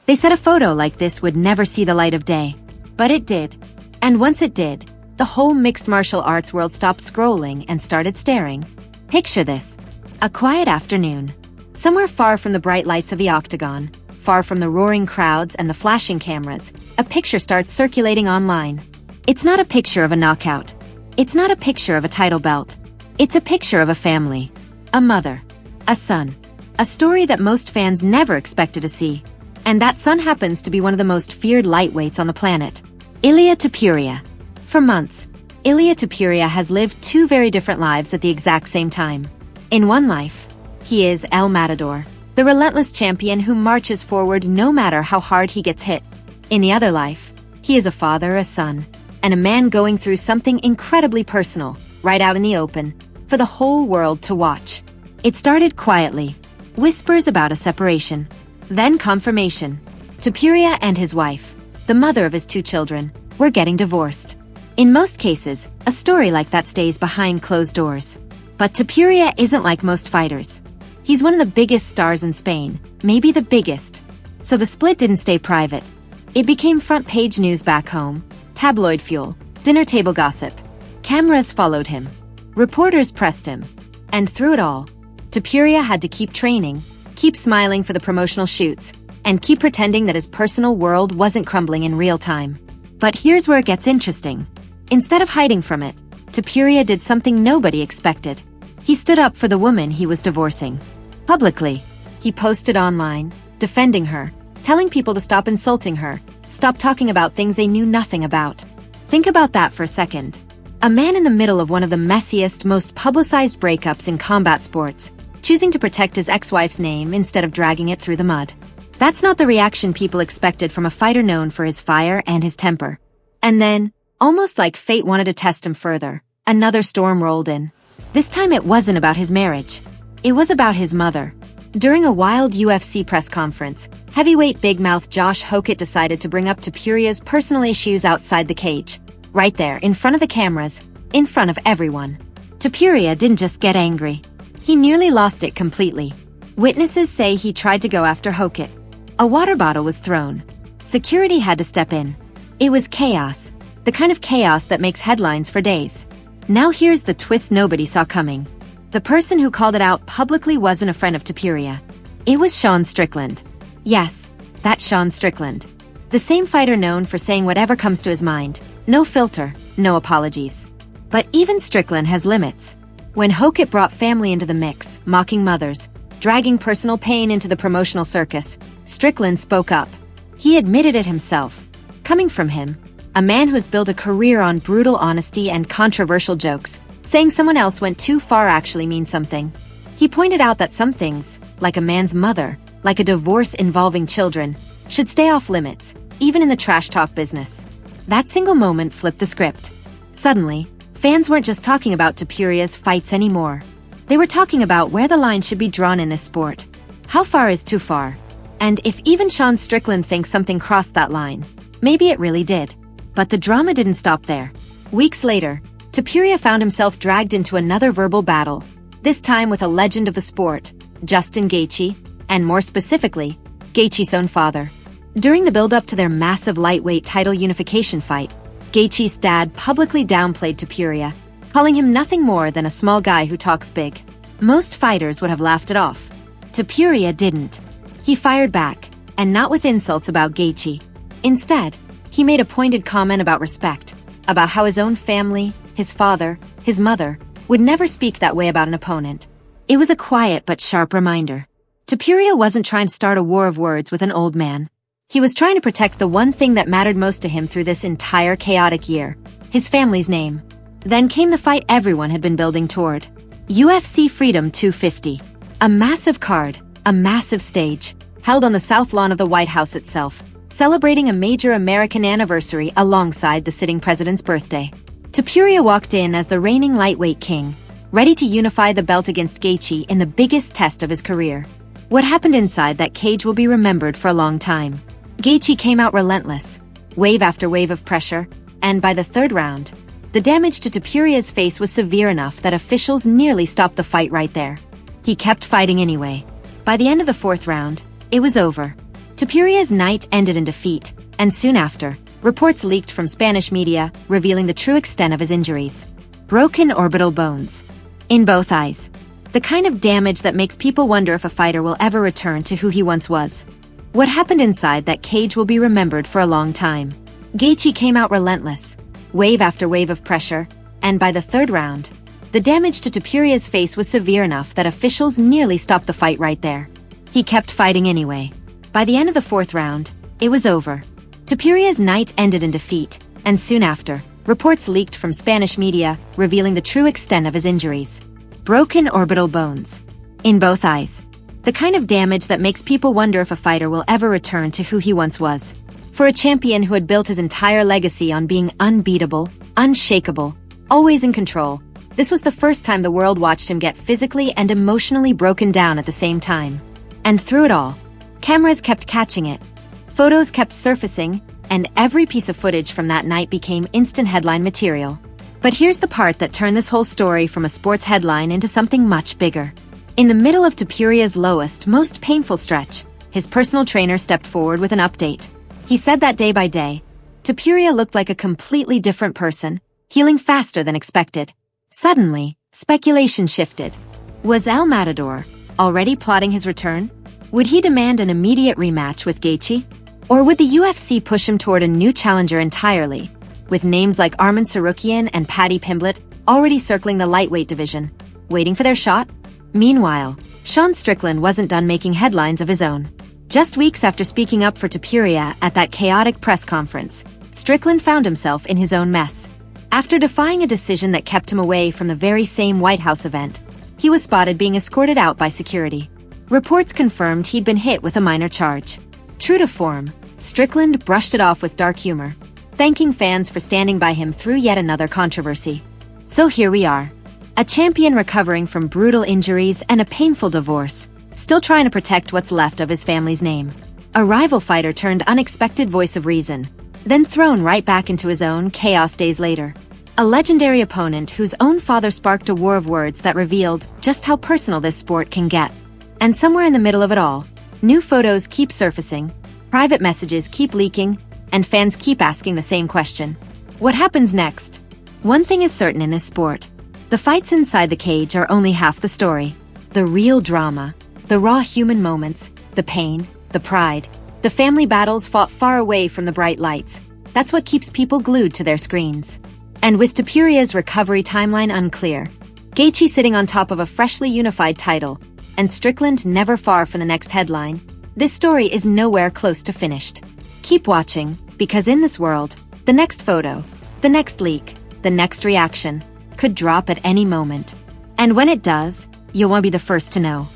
They said a photo like this would never see the light of day. But it did. And once it did, the whole mixed martial arts world stopped scrolling and started staring. Picture this. A quiet afternoon. Somewhere far from the bright lights of the octagon, far from the roaring crowds and the flashing cameras, a picture starts circulating online. It's not a picture of a knockout. It's not a picture of a title belt. It's a picture of a family. A mother. A son. A story that most fans never expected to see. And that son happens to be one of the most feared lightweights on the planet. Ilia Topuria. For months, Ilia Topuria has lived two very different lives at the exact same time. In one life, he is El Matador, the relentless champion who marches forward no matter how hard he gets hit. In the other life, he is a father, a son, and a man going through something incredibly personal, right out in the open, for the whole world to watch. It started quietly. Whispers about a separation. Then confirmation. Topuria and his wife, the mother of his two children, were getting divorced. In most cases, a story like that stays behind closed doors. But Topuria isn't like most fighters. He's one of the biggest stars in Spain, maybe the biggest. So the split didn't stay private. It became front-page news back home, tabloid fuel, dinner table gossip. Cameras followed him. Reporters pressed him. And through it all, Topuria had to keep training, keep smiling for the promotional shoots, and keep pretending that his personal world wasn't crumbling in real time. But here's where it gets interesting. Instead of hiding from it, Topuria did something nobody expected. He stood up for the woman he was divorcing. Publicly, he posted online, defending her, telling people to stop insulting her, stop talking about things they knew nothing about. Think about that for a second. A man in the middle of one of the messiest, most publicized breakups in combat sports, choosing to protect his ex-wife's name instead of dragging it through the mud. That's not the reaction people expected from a fighter known for his fire and his temper. And then, almost like fate wanted to test him further, another storm rolled in. This time it wasn't about his marriage. It was about his mother. During a wild UFC press conference, heavyweight big mouth Josh Hokett decided to bring up Topuria's personal issues outside the cage. Right there, in front of the cameras, in front of everyone. Topuria didn't just get angry. He nearly lost it completely. Witnesses say he tried to go after Hokett. A water bottle was thrown. Security had to step in. It was chaos. The kind of chaos that makes headlines for days. Now here's the twist nobody saw coming. The person who called it out publicly wasn't a friend of Topuria. It was Sean Strickland. Yes, that's Sean Strickland. The same fighter known for saying whatever comes to his mind. No filter, no apologies. But even Strickland has limits. When Hokett brought family into the mix, mocking mothers, dragging personal pain into the promotional circus, Strickland spoke up. He admitted it himself. Coming from him, a man who has built a career on brutal honesty and controversial jokes, saying someone else went too far actually means something. He pointed out that some things, like a man's mother, like a divorce involving children, should stay off limits, even in the trash talk business. That single moment flipped the script. Suddenly, fans weren't just talking about Topuria's fights anymore. They were talking about where the line should be drawn in this sport. How far is too far? And if even Sean Strickland thinks something crossed that line, maybe it really did. But the drama didn't stop there. Weeks later, Topuria found himself dragged into another verbal battle, this time with a legend of the sport, Justin Gaethje, and more specifically, Gaethje's own father. During the build-up to their massive lightweight title unification fight, Gaethje's dad publicly downplayed Topuria, calling him nothing more than a small guy who talks big. Most fighters would have laughed it off. Topuria didn't. He fired back, and not with insults about Gaethje. Instead, he made a pointed comment about respect, about how his own family, his father, his mother, would never speak that way about an opponent. It was a quiet but sharp reminder. Topuria wasn't trying to start a war of words with an old man. He was trying to protect the one thing that mattered most to him through this entire chaotic year, his family's name. Then came the fight everyone had been building toward. UFC Freedom 250. A massive card, a massive stage, held on the south lawn of the White House itself, celebrating a major American anniversary alongside the sitting president's birthday. Topuria walked in as the reigning lightweight king, ready to unify the belt against Gaethje in the biggest test of his career. What happened inside that cage will be remembered for a long time. Gaethje came out relentless, wave after wave of pressure, and by the third round, the damage to Topuria's face was severe enough that officials nearly stopped the fight right there. He kept fighting anyway. By the end of the fourth round, it was over. Topuria's night ended in defeat, and soon after, reports leaked from Spanish media revealing the true extent of his injuries. Broken orbital bones. In both eyes. The kind of damage that makes people wonder if a fighter will ever return to who he once was. What happened inside that cage will be remembered for a long time. Gaethje came out relentless, wave after wave of pressure, and by the third round, the damage to Topuria's face was severe enough that officials nearly stopped the fight right there. He kept fighting anyway. By the end of the fourth round, it was over. Topuria's night ended in defeat, and soon after, reports leaked from Spanish media revealing the true extent of his injuries. Broken orbital bones. In both eyes. The kind of damage that makes people wonder if a fighter will ever return to who he once was. For a champion who had built his entire legacy on being unbeatable, unshakable, always in control, this was the first time the world watched him get physically and emotionally broken down at the same time. And through it all, cameras kept catching it. Photos kept surfacing, and every piece of footage from that night became instant headline material. But here's the part that turned this whole story from a sports headline into something much bigger. In the middle of Topuria's lowest, most painful stretch, his personal trainer stepped forward with an update. He said that day by day, Topuria looked like a completely different person, healing faster than expected. Suddenly, speculation shifted. Was El Matador already plotting his return? Would he demand an immediate rematch with Gaethje? Or would the UFC push him toward a new challenger entirely, with names like Arman Tsarukyan and Paddy Pimblett already circling the lightweight division, waiting for their shot? Meanwhile, Sean Strickland wasn't done making headlines of his own. Just weeks after speaking up for Topuria at that chaotic press conference, Strickland found himself in his own mess. After defying a decision that kept him away from the very same White House event, he was spotted being escorted out by security. Reports confirmed he'd been hit with a minor charge. True to form, Strickland brushed it off with dark humor, thanking fans for standing by him through yet another controversy. So here we are. A champion recovering from brutal injuries and a painful divorce, still trying to protect what's left of his family's name. A rival fighter turned unexpected voice of reason, then thrown right back into his own chaos days later. A legendary opponent whose own father sparked a war of words that revealed just how personal this sport can get. And somewhere in the middle of it all, new photos keep surfacing, private messages keep leaking, and fans keep asking the same question. What happens next? One thing is certain in this sport. The fights inside the cage are only half the story. The real drama, the raw human moments, the pain, the pride, the family battles fought far away from the bright lights. That's what keeps people glued to their screens. And with Topuria's recovery timeline unclear, Gaethje sitting on top of a freshly unified title, and Strickland never far from the next headline, this story is nowhere close to finished. Keep watching, because in this world, the next photo, the next leak, the next reaction, could drop at any moment. And when it does, you'll want to be the first to know.